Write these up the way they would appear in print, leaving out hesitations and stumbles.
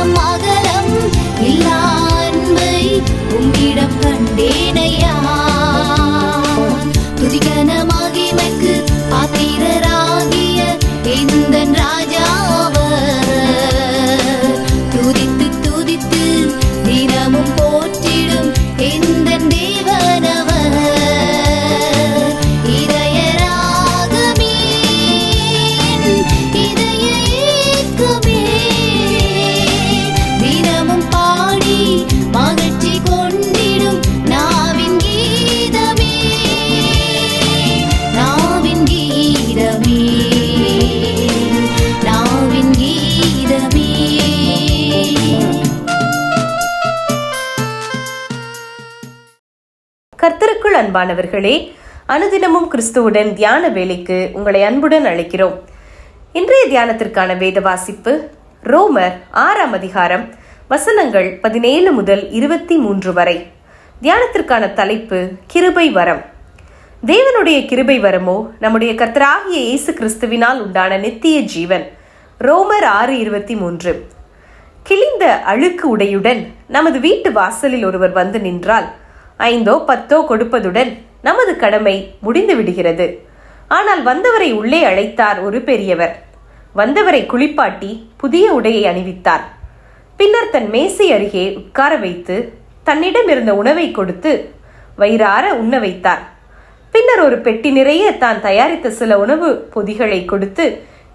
ஆழம் அகலம் இல்லா அன்பை உம்மிடம் கண்டேனையா. துதிகன மகிமைக்கு பாத்திரராகிய எந்தன் ராஜாவர் துதித்து துதித்து தினமும் போற்றிடும் எந்தன் தேவனவர். இதய ராகமே இதய ஏக்கமே தினமும் பாடி மகிழ்ச்சி கொண்டிடும் நாவின் கீதமே நாவின் கீதமே நாவின் கீதமே. கர்த்தருக்குள் அன்பானவர்களே, அனுதினமும் கிறிஸ்துவுடன் தியான வேலைக்கு உங்களை அன்புடன் அழைக்கிறோம். இன்றைய தியானத்திற்கான வேத வாசிப்பு ரோமர் 6ஆம் அதிகாரம் வசனங்கள் 17 முதல் 23 வரை. தியானத்திற்கான தலைப்பு கிருபை வரம். தேவனுடைய கிருபை வரமோ நம்முடைய கர்த்தராகிய இயேசு கிறிஸ்துவினால் உண்டான நித்திய ஜீவன். ரோமர் 6:23. கிழிந்த அழுக்கு உடையுடன் நமது வீட்டு வாசலில் ஒருவர் வந்து நின்றால் 5 10 கொடுப்பதுடன் நமது கடமை முடிந்து விடுகிறது. ஆனால் வந்தவரை உள்ளே அழைத்தார் ஒரு பெரியவர். வந்தவரை குளிப்பாட்டி புதிய உடையை அணிவித்தார். பின்னர் தன் மேசை அருகே உட்கார வைத்து தன்னிடம் இருந்த உணவை கொடுத்து வயிறார உண்ண வைத்தார். பின்னர் ஒரு பெட்டி நிறைய தான் தயாரித்த சில உணவு பொதிகளை கொடுத்து,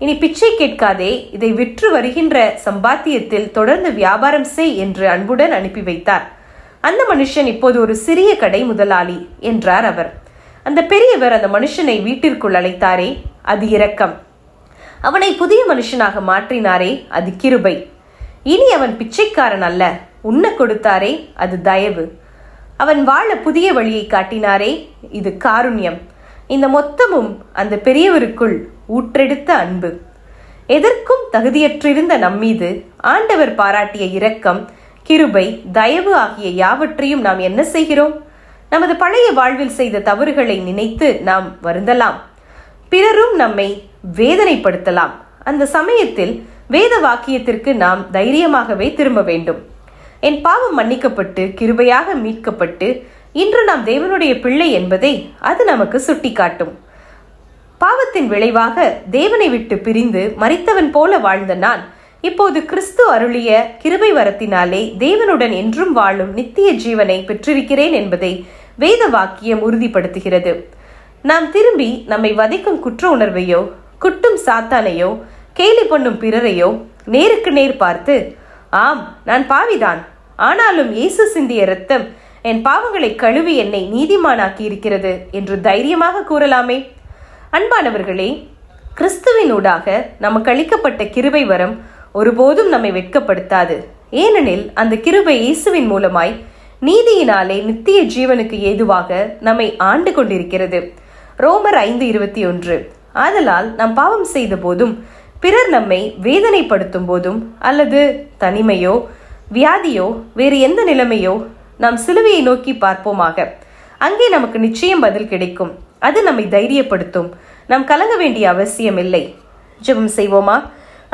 இனி பிச்சை கேட்காதே, இதை விற்று வருகின்ற சம்பாத்தியத்தில் தொடர்ந்து வியாபாரம் செய் என்று அன்புடன் அனுப்பி வைத்தார். அந்த மனுஷன் இப்போது ஒரு சிறிய கடை முதலாளி என்றார் அவர். அந்த பெரியவர் அந்த மனுஷனை வீட்டிற்குள் அழைத்தாரே, அது இரக்கம். அவனை புதிய மனுஷனாக மாற்றினாரே, அது கிருபை. இனி அவன் பிச்சைக்காரன் அல்ல, உண்ண கொடுத்தாரே, அது தயவு. அவன் வாழ புதிய வழியை காட்டினாரே, இது காருண்யம். இந்த மொத்தமும் அந்த பெரியவருக்குள் ஊற்றெடுத்த அன்பு. எதற்கும் தகுதியற்றிருந்த நம்மீது ஆண்டவர் பாராட்டிய இரக்கம், கிருபை, தயவு ஆகிய யாவற்றையும் நாம் என்ன செய்கிறோம்? நமது பழைய வாழ்வில் செய்த தவறுகளை நினைத்து நாம் வருந்தலாம். பிறரும் நம்மை வேதனைப்படுத்தலாம். அந்த சமயத்தில் வேத வாக்கியத்திற்கு நாம் தைரியமாகவே திரும்ப வேண்டும். என் பாவம் மன்னிக்கப்பட்டு கிருபையாக மீட்கப்பட்டு இன்று நாம் தேவனுடைய பிள்ளை என்பதை அது நமக்கு சுட்டிக்காட்டும். பாவத்தின் விளைவாக தேவனை விட்டு பிரிந்து மரித்தவன் போல வாழ்ந்த நான் இப்போது கிறிஸ்து அருளிய கிருபை வரத்தினாலே தேவனுடன் என்றும் வாழும் நித்திய ஜீவனை பெற்றிருக்கிறேன் என்பதை வேத வாக்கியம் உறுதிப்படுத்துகிறது. நாம் திரும்பி நம்மை வதைக்கும் குற்ற உணர்வையோ குட்டும் சாத்தானையோ கேலி பண்ணும் பிறரையோ நேருக்கு நேர் பார்த்து, ஆம் நான் பாவிதான், ஆனாலும் இயேசு சிந்திய இரத்தம் என் பாவங்களை கழுவி என்னை நீதிமானாக்கி இருக்கிறது என்று தைரியமாக கூறலாமே. அன்பானவர்களே, கிறிஸ்துவினூடாக நமக்கு அளிக்கப்பட்ட கிருபை வரம் ஒருபோதும் நம்மை வெட்கப்படுத்தாது. ஏனெனில் அந்த கிருபை இயேசுவின் மூலமாய் நீதியினாலே நித்திய ஜீவனுக்கு ஏதுவாக நம்மை ஆண்டு கொண்டிருக்கிறது. ரோமர் 5:21. ஆதலால் நாம் பாவம் செய்த போதும் பிறர் நம்மை வேதனைப்படுத்தும் போதும் அல்லது தனிமையோ வியாதியோ வேறு எந்த நிலைமையோ நாம் சிலுவையை நோக்கி பார்ப்போமாக. அங்கே நமக்கு நிச்சயம் பதில் கிடைக்கும். அது நம்மை தைரியப்படுத்தும். நாம் கலங்க வேண்டிய அவசியம் இல்லை. ஜெபம் செய்வோமா?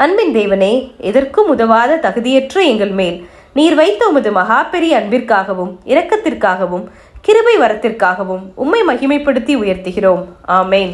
அன்பின் தேவனே, எதற்கும் உதவாத தகுதியற்ற எங்கள் மேல் நீர் வைத்த உமது மகா பெரிய அன்பிற்காகவும் இரக்கத்திற்காகவும் கிருபை வரத்திற்காகவும் உம்மை மகிமைப்படுத்தி உயர்த்துகிறோம். ஆமேன்.